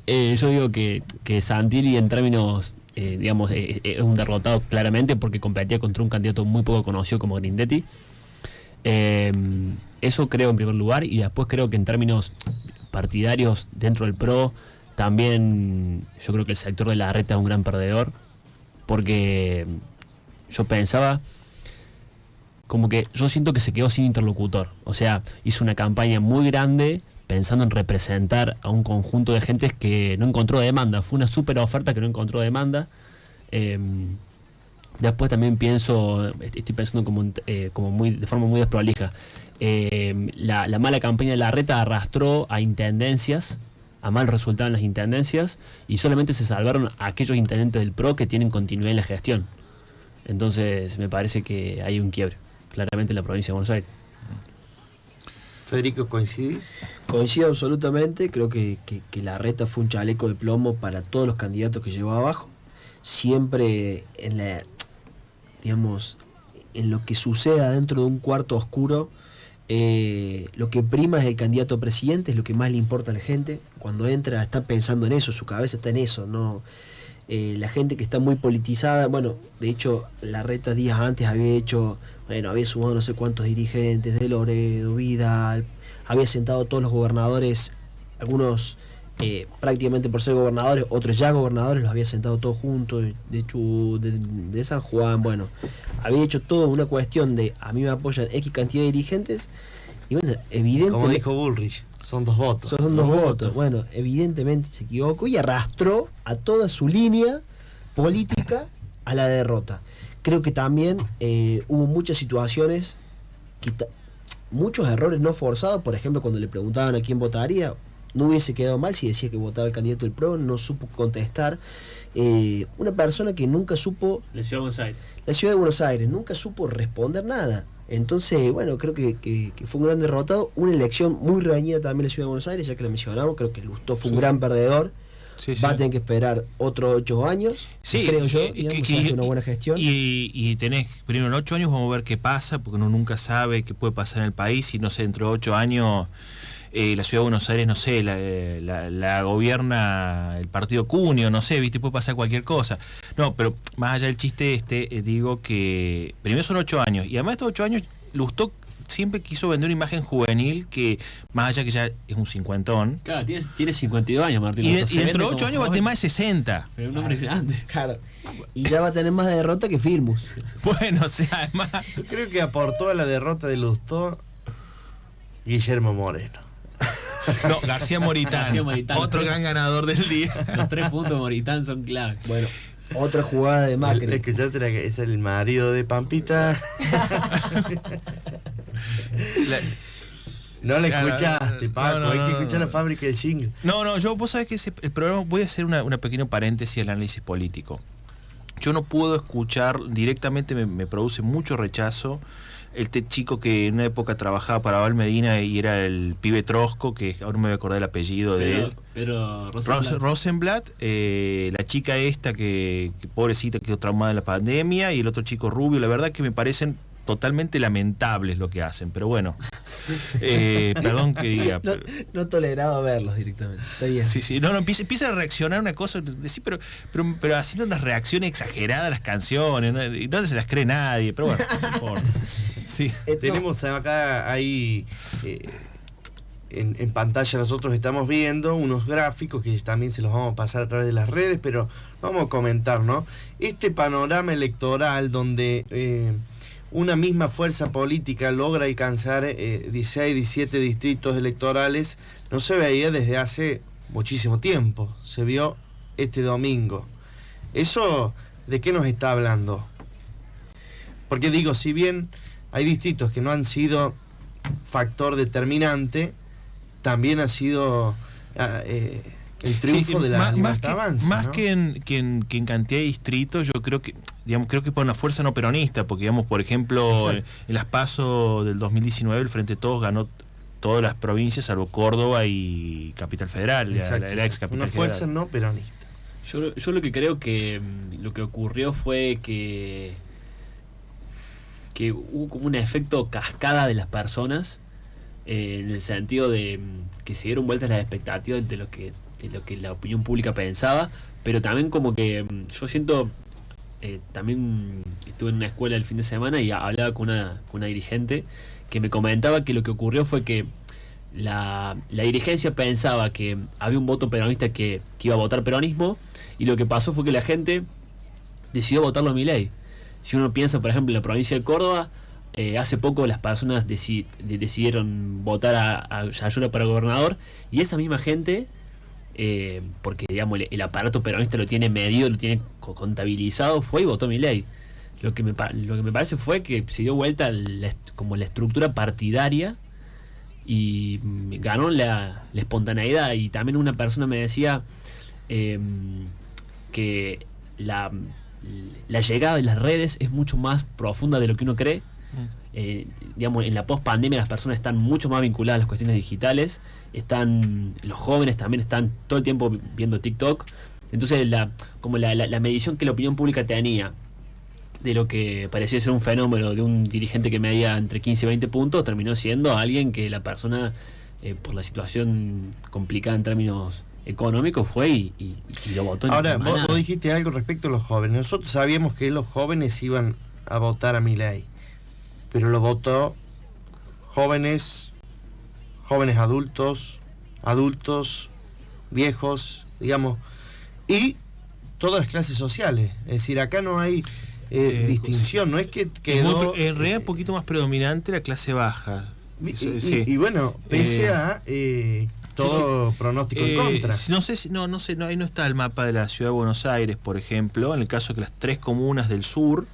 Yo digo que Santilli, en términos, digamos, es un derrotado claramente, porque competía contra un candidato muy poco conocido como Grindetti. Eso creo en primer lugar, y después creo que en términos partidarios dentro del PRO, también yo creo que el sector de Larreta es un gran perdedor, porque yo pensaba como que yo siento que se quedó sin interlocutor. O sea, hizo una campaña muy grande pensando en representar a un conjunto de gentes que no encontró demanda. Fue una súper oferta que no encontró demanda. Después también estoy pensando de forma muy desprolija. La mala campaña de Larreta arrastró a intendencias, a mal resultado en las intendencias, y solamente se salvaron aquellos intendentes del PRO que tienen continuidad en la gestión. Entonces me parece que hay un quiebre, claramente en la provincia de Buenos Aires.
Federico, ¿coincidís?
Coincido absolutamente, creo que Larreta fue un chaleco de plomo para todos los candidatos que llevó abajo. Siempre en lo que suceda dentro de un cuarto oscuro, lo que prima es el candidato a presidente, es lo que más le importa a la gente. Cuando entra está pensando en eso, su cabeza está en eso, ¿no? La gente que está muy politizada, bueno, de hecho Larreta días antes había sumado no sé cuántos dirigentes de Loredo, Vidal, había sentado a todos los gobernadores, algunos prácticamente por ser gobernadores, otros ya gobernadores, los había sentado todos juntos, de San Juan, bueno, había hecho todo una cuestión de a mí me apoyan X cantidad de dirigentes, y bueno, evidentemente...
Como dijo Bullrich, son 2 votos.
Son 2 votos. Bueno, evidentemente se equivocó y arrastró a toda su línea política a la derrota. Creo que también hubo muchas situaciones, muchos errores no forzados. Por ejemplo, cuando le preguntaban a quién votaría, no hubiese quedado mal si decía que votaba el candidato del PRO, no supo contestar. Una persona que nunca supo...
La Ciudad de Buenos Aires.
La Ciudad de Buenos Aires, nunca supo responder nada. Entonces, bueno, creo que fue un gran derrotado. Una elección muy reñida también en la Ciudad de Buenos Aires, ya que la mencionamos. Creo que Lustó fue un gran perdedor.
Sí.
Va a tener que esperar otros 8 años, creo yo, que hace una buena gestión.
Y tenés, primero en 8 años vamos a ver qué pasa, porque uno nunca sabe qué puede pasar en el país. Y no sé, dentro de 8 años la Ciudad de Buenos Aires, no sé, la gobierna el partido Cunio, no sé, viste, puede pasar cualquier cosa. No, pero más allá del chiste digo que primero son 8 años, y además de estos 8 años, Lustó siempre quiso vender una imagen juvenil que, más allá que ya es un cincuentón.
Claro, tiene 52 años, Martín.
Y dentro de 8 años va a tener más de 60.
Pero un hombre grande.
Claro. Y ya va a tener más derrota que Filmus.
Bueno, o sea, además...
Yo creo que aportó a la derrota de Lustó Guillermo Moreno.
No, García Moritán. Otro gran ganador del día.
Los 3 puntos de Moritán son claves.
Bueno, otra jugada de Macri.
¿Escuchaste? Es el marido de Pampita. No le escuchaste, Paco.
No,
hay que escuchar la fábrica del jingle.
No, vos sabés que el programa, voy a hacer una pequeña paréntesis al análisis político. Yo no puedo escuchar directamente, me produce mucho rechazo este chico que en una época trabajaba para Val Medina y era el pibe Trosco, que ahora me voy a acordar el apellido de él.
Pero
Rosenblatt, la chica esta que pobrecita quedó traumada en la pandemia, y el otro chico rubio, la verdad que me parecen totalmente lamentables lo que hacen, pero bueno, perdón que diga.
No toleraba verlos directamente, está bien.
Sí, no, empieza a reaccionar a una cosa, sí, pero haciendo unas reacciones exageradas a las canciones, ¿no? Y no se las cree nadie, pero bueno, no importa. Sí.
Tenemos acá ahí en pantalla, nosotros estamos viendo unos gráficos que también se los vamos a pasar a través de las redes, pero vamos a comentar, ¿no? Este panorama electoral donde una misma fuerza política logra alcanzar 16, 17 distritos electorales, no se veía desde hace muchísimo tiempo. Se vio este domingo. ¿Eso de qué nos está hablando? Porque digo, si bien hay distritos que no han sido factor determinante, también ha sido el triunfo de la Libertad Avanza,
más
¿no?
que en cantidad de distritos, yo creo que por una fuerza no peronista, porque digamos, por ejemplo, en las PASO del 2019 el Frente de Todos ganó todas las provincias salvo Córdoba y Capital Federal, la ex Capital
Una
Federal.
fuerza no peronista.
Yo lo que creo que lo que ocurrió fue que hubo como un efecto cascada de las personas, en el sentido de que se dieron vueltas las expectativas de lo que la opinión pública pensaba, pero también como que yo siento, también estuve en una escuela el fin de semana y hablaba con una dirigente que me comentaba que lo que ocurrió fue que la dirigencia pensaba que había un voto peronista que iba a votar peronismo, y lo que pasó fue que la gente decidió votarlo a Milei. Si uno piensa, por ejemplo, en la provincia de Córdoba, hace poco las personas decidieron votar a Yayura para gobernador, y esa misma gente, porque digamos el aparato peronista lo tiene medido, lo tiene contabilizado, fue y votó a Milei. Lo que me parece fue que se dio vuelta como la estructura partidaria y ganó la espontaneidad. Y también una persona me decía que la llegada de las redes es mucho más profunda de lo que uno cree. Digamos, en la post-pandemia las personas están mucho más vinculadas a las cuestiones digitales, los jóvenes también están todo el tiempo viendo TikTok. Entonces la medición que la opinión pública tenía de lo que parecía ser un fenómeno de un dirigente que medía entre 15 y 20 puntos, terminó siendo alguien que la persona, por la situación complicada en términos económicos, fue y lo votó.
Ahora, vos dijiste algo respecto a los jóvenes. Nosotros sabíamos que los jóvenes iban a votar a Milei, pero lo votó jóvenes adultos, viejos, digamos, y todas las clases sociales. Es decir, acá no hay distinción, no es que quedó...
En realidad un poquito más predominante la clase baja.
Y bueno, pese a todo pronóstico en contra.
No sé, ahí no está el mapa de la ciudad de Buenos Aires, por ejemplo, en el caso que las 3 comunas del sur,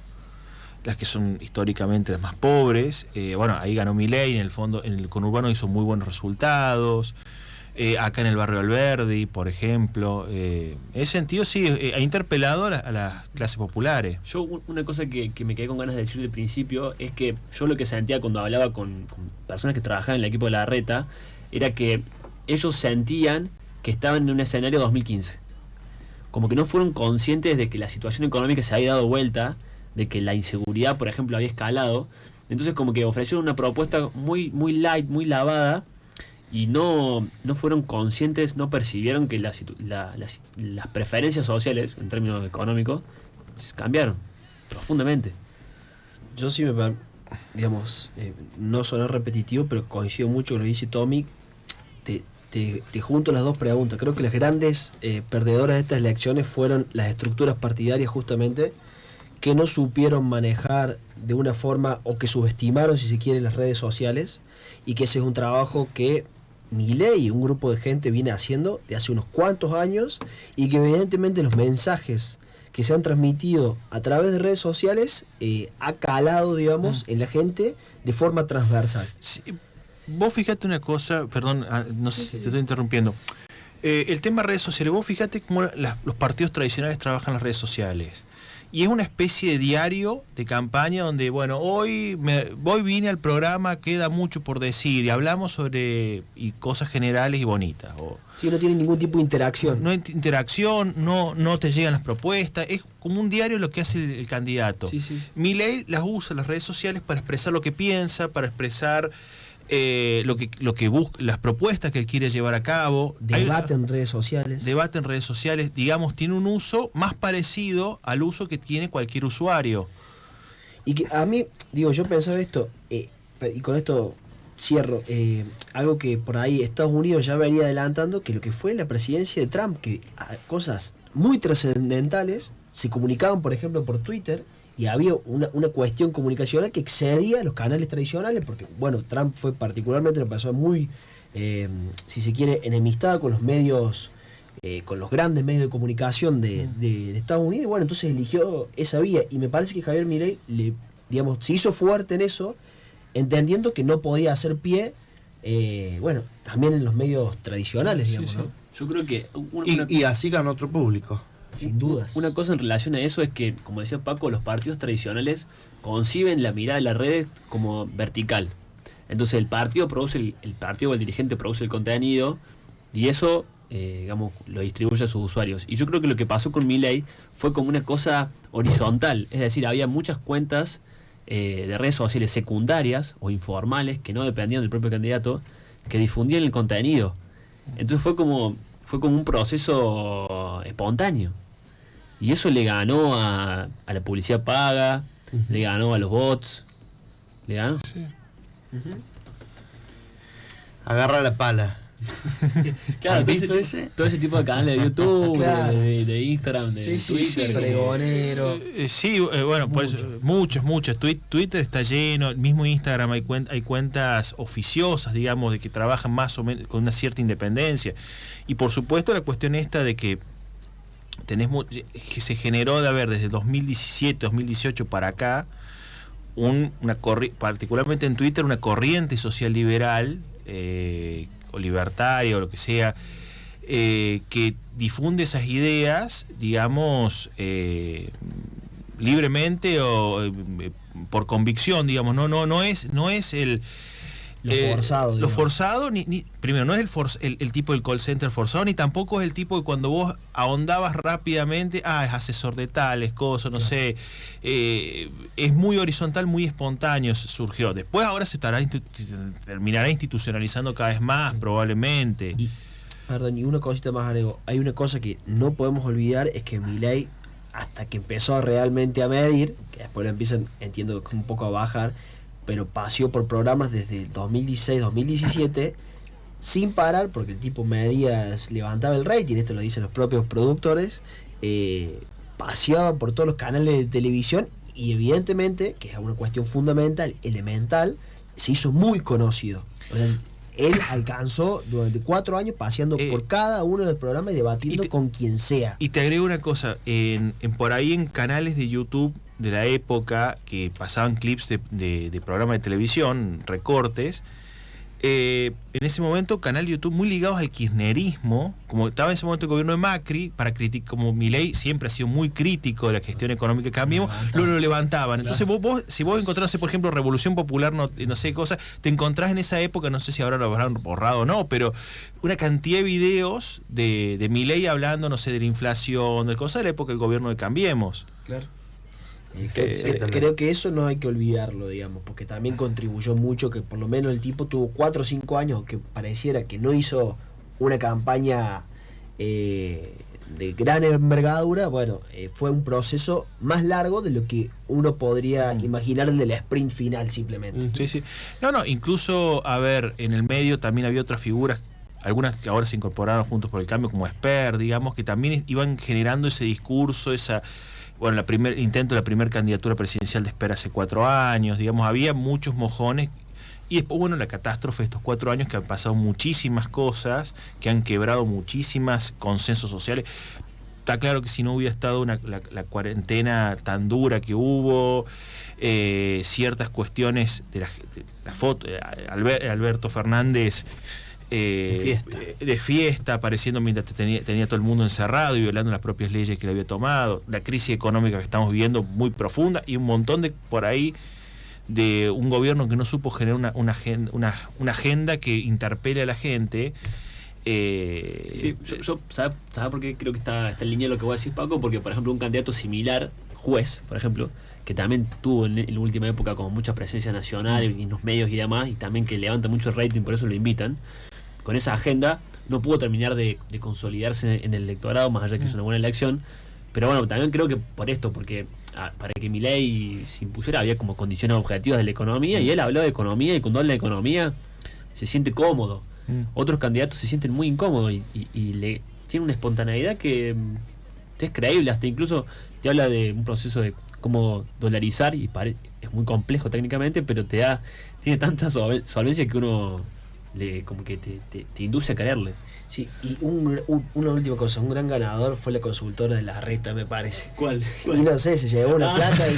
las que son históricamente las más pobres, bueno, ahí ganó Milei, en el fondo, en el conurbano hizo muy buenos resultados. Acá en el barrio Alberdi, por ejemplo, en ese sentido sí, ha interpelado a las clases populares.
Yo una cosa que me quedé con ganas de decir del principio es que yo lo que sentía cuando hablaba con personas que trabajaban en el equipo de la Reta era que ellos sentían que estaban en un escenario 2015, como que no fueron conscientes de que la situación económica se había dado vuelta, de que la inseguridad, por ejemplo, había escalado. Entonces como que ofrecieron una propuesta muy, muy light, muy lavada, y no fueron conscientes, no percibieron que las preferencias sociales en términos económicos cambiaron profundamente.
Yo sí digamos, no sonar repetitivo, pero coincido mucho con lo que dice Tommy. Te junto las dos preguntas. Creo que las grandes perdedoras de estas elecciones fueron las estructuras partidarias, justamente, que no supieron manejar de una forma, o que subestimaron, si se quiere, las redes sociales, y que ese es un trabajo que Milei y un grupo de gente viene haciendo de hace unos cuantos años, y que evidentemente los mensajes que se han transmitido a través de redes sociales ha calado, digamos, en la gente de forma transversal.
Sí, vos fíjate una cosa, perdón, no sé si te estoy interrumpiendo. El tema redes sociales, vos fíjate cómo los partidos tradicionales trabajan las redes sociales. Y es una especie de diario de campaña donde, bueno, hoy vine al programa, queda mucho por decir, y hablamos sobre cosas generales y bonitas.
Sí, no tiene ningún tipo de interacción.
No hay interacción, no te llegan las propuestas, es como un diario lo que hace el candidato.
Sí.
Milei las usa, las redes sociales, para expresar lo que piensa, para expresar lo que busca, las propuestas que él quiere llevar a cabo.
Debate en redes sociales.
Debate en redes sociales, digamos, tiene un uso más parecido al uso que tiene cualquier usuario.
Y que a mí, digo, yo pensaba esto, y con esto cierro, algo que por ahí Estados Unidos ya venía adelantando, que lo que fue la presidencia de Trump, que cosas muy trascendentales se comunicaban, por ejemplo, por Twitter, y había una cuestión comunicacional que excedía los canales tradicionales, porque, bueno, Trump fue particularmente una persona muy, si se quiere, enemistada con los medios, con los grandes medios de comunicación de Estados Unidos, y bueno, entonces eligió esa vía, y me parece que Javier Milei, digamos, se hizo fuerte en eso, entendiendo que no podía hacer pie, bueno, también en los medios tradicionales, digamos,
sí.
¿no?
Yo creo que...
Y así ganó otro público.
Sin dudas.
Una cosa en relación a eso es que, como decía Paco, los partidos tradicionales conciben la mirada de la red como vertical. Entonces el partido o el dirigente produce el contenido, y eso, digamos, lo distribuye a sus usuarios. Y yo creo que lo que pasó con Milei fue como una cosa horizontal. Es decir, había muchas cuentas de redes sociales secundarias o informales que no dependían del propio candidato, que difundían el contenido. Entonces fue como un proceso espontáneo. Y eso le ganó a la publicidad paga, le ganó a los bots, le ganó.
Sí.
Agarra la pala.
Claro,
¿Has visto ese?
todo ese tipo de canales de YouTube,
Claro.
de Instagram, de Twitter.
Pregonero.
Bueno, por eso, muchos. Twitter está lleno, el mismo Instagram hay cuentas oficiosas, digamos, de que trabajan más o menos con una cierta independencia. Y por supuesto la cuestión esta de que que se generó desde 2017, 2018 para acá, particularmente en Twitter, una corriente social liberal, o libertaria o lo que sea, que difunde esas ideas, digamos, libremente o por convicción, digamos. No es el
Lo forzado.
Primero, no es el tipo del call center forzado, ni tampoco es el tipo que cuando vos ahondabas rápidamente, es asesor de tales cosas, no sé. Es muy horizontal, muy espontáneo surgió. Después ahora se terminará institucionalizando cada vez más, probablemente.
Y una cosita más agrego. Hay una cosa que no podemos olvidar, es que Milei, hasta que empezó realmente a medir, que después lo empiezan, entiendo, un poco a bajar, pero paseó por programas desde el 2016-2017 sin parar, porque el tipo medía, levantaba el rating, esto lo dicen los propios productores, paseaba por todos los canales de televisión y evidentemente, que es una cuestión fundamental, elemental, se hizo muy conocido. O sea, él alcanzó durante 4 años paseando por cada uno del programa y debatiendo con quien sea.
Y te agrego una cosa, por ahí en canales de YouTube de la época que pasaban clips de programas de televisión, recortes, en ese momento canal de YouTube muy ligados al kirchnerismo, como estaba en ese momento el gobierno de Macri, como Milei siempre ha sido muy crítico de la gestión económica que Cambiemos, lo levantaban. Entonces vos si vos encontrás, por ejemplo, Revolución Popular, no sé cosas, te encontrás en esa época, no sé si ahora lo habrán borrado o no, pero una cantidad de videos de Milei hablando, no sé, de la inflación, de cosas de la época del gobierno de Cambiemos.
Claro. Creo que eso no hay que olvidarlo, digamos, porque también contribuyó mucho que por lo menos el tipo tuvo 4 o 5 años que pareciera que no hizo una campaña de gran envergadura. Bueno, fue un proceso más largo de lo que uno podría imaginar del sprint final simplemente.
Sí. Incluso, en el medio también había otras figuras, algunas que ahora se incorporaron Juntos por el Cambio, como Esper, digamos, que también iban generando ese discurso, la primera candidatura presidencial de Esper hace 4 años, digamos, había muchos mojones. Y después, la catástrofe de estos 4 años, que han pasado muchísimas cosas, que han quebrado muchísimas consensos sociales. Está claro que si no hubiera estado la cuarentena tan dura que hubo, ciertas cuestiones de la foto, Alberto Fernández de fiesta, apareciendo mientras tenía todo el mundo encerrado y violando las propias leyes que le había tomado, la crisis económica que estamos viviendo muy profunda, y un montón de un gobierno que no supo generar una agenda que interpele a la gente.
¿Sabes por qué creo que está en línea lo que voy a decir, Paco? Porque, por ejemplo, un candidato similar, Juez, por ejemplo, que también tuvo en la última época como mucha presencia nacional en los medios y demás, y también que levanta mucho el rating, por eso lo invitan, con esa agenda no pudo terminar de consolidarse en el electorado, más allá de que es una buena elección. Pero bueno, también creo que por esto, porque para que Milei se impusiera había como condiciones objetivas de la economía, y él habló de economía, y cuando habla de economía se siente cómodo. Otros candidatos se sienten muy incómodos y le tiene una espontaneidad que es creíble, hasta incluso te habla de un proceso de cómo dolarizar, y es muy complejo técnicamente, pero tiene tanta solvencia que uno como que te induce a quererle.
Sí, y una última cosa, un gran ganador fue la consultora de la Reta, me parece.
¿Cuál?
Y no sé, se llevó una plata y...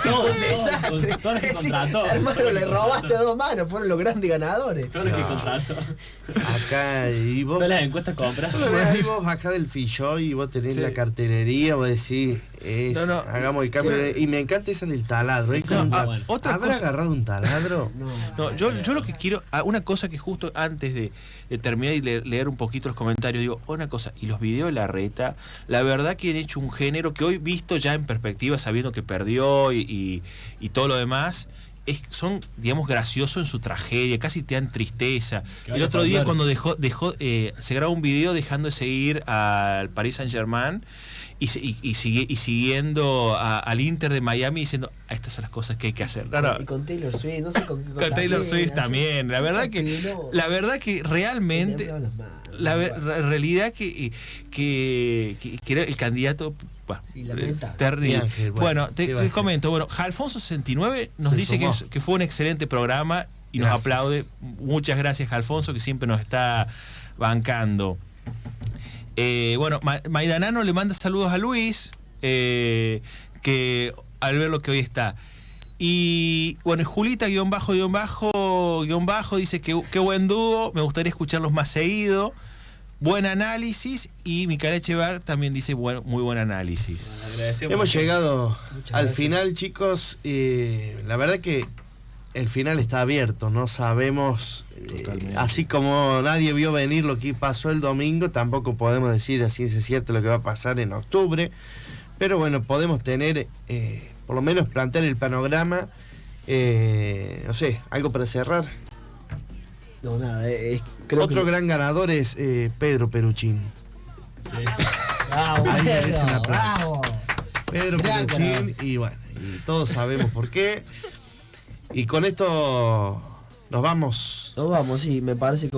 Todo,
un desastre.
todo lo que contrató.
Hermano, le robaste 2 manos, fueron los grandes ganadores.
Todo lo que contrató.
Acá, y vos...
Todas las encuestas compras.
Ahí vos bajás del fichó y vos tenés la cartelería, vos decís, hagamos el cambio. Y me encanta esa del taladro. ¿Habrá agarrado un taladro?
No, yo lo que quiero, una cosa que justo antes de terminar y leer un poquito los comentarios, digo, una cosa, y los videos de la Reta, la verdad que han hecho un género que hoy, visto ya en perspectiva, sabiendo que perdió y todo lo demás, son, digamos, graciosos en su tragedia, casi te dan tristeza.
Que
El otro
vaya a
día
perder.
cuando se grabó un video dejando de seguir al Paris Saint-Germain y siguiendo al Inter de Miami, diciendo, estas son las cosas que hay que hacer. Claro,
Y con Taylor Swift, no sé con
Taylor Swift también. La verdad que realmente, la realidad que era el candidato. Bueno,
Sí, lamentable.
terrible.
Ángel,
Bueno, te
¿qué va a hacer?
comento. Bueno, Alfonso 69 nos
Se
dice
sumó.
que fue un excelente programa y nos
Gracias.
aplaude. Muchas gracias, Alfonso, que siempre nos está bancando. Bueno, Maidanano le manda saludos a Luis, que al ver lo que hoy está. Y bueno, y Julita guión bajo dice que qué buen dúo, me gustaría escucharlos más seguido. Buen análisis. Y Micaela Echevar también dice muy buen análisis.
Agradecemos.
Hemos llegado
Muchas
al
gracias.
final, chicos. La verdad que el final está abierto, no sabemos,
Totalmente.
así como nadie vio venir lo que pasó el domingo, tampoco podemos decir a ciencia cierta lo que va a pasar en octubre, pero bueno, podemos tener, por lo menos plantear el panorama, no sé, algo para cerrar.
No, nada, creo
Otro
que...
gran ganador es Pedro Peruchín.
Sí.
Bravo,
Ahí merece un
Pedro,
aplauso.
bravo.
Pedro
Gran
Peruchín, y bueno, y todos sabemos por qué. Y con esto nos vamos.
Nos vamos, sí, me parece que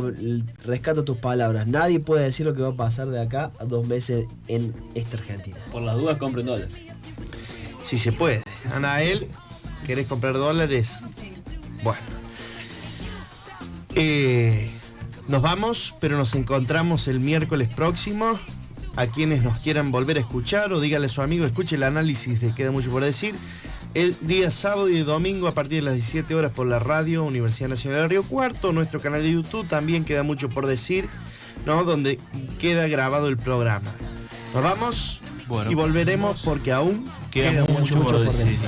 rescato tus palabras. Nadie puede decir lo que va a pasar de acá a 2 meses en esta Argentina.
Por las dudas, compren dólares.
Si se puede. Anael, ¿querés comprar dólares? Bueno. Nos vamos, pero nos encontramos el miércoles próximo. A quienes nos quieran volver a escuchar o dígale a su amigo, escuche el análisis de Queda Mucho por Decir. El día sábado y domingo a partir de las 17 horas por la radio Universidad Nacional de Río Cuarto. Nuestro canal de YouTube también Queda Mucho por Decir, ¿no? Donde queda grabado el programa. Nos vamos
Bueno,
y volveremos porque aún
queda mucho por decir.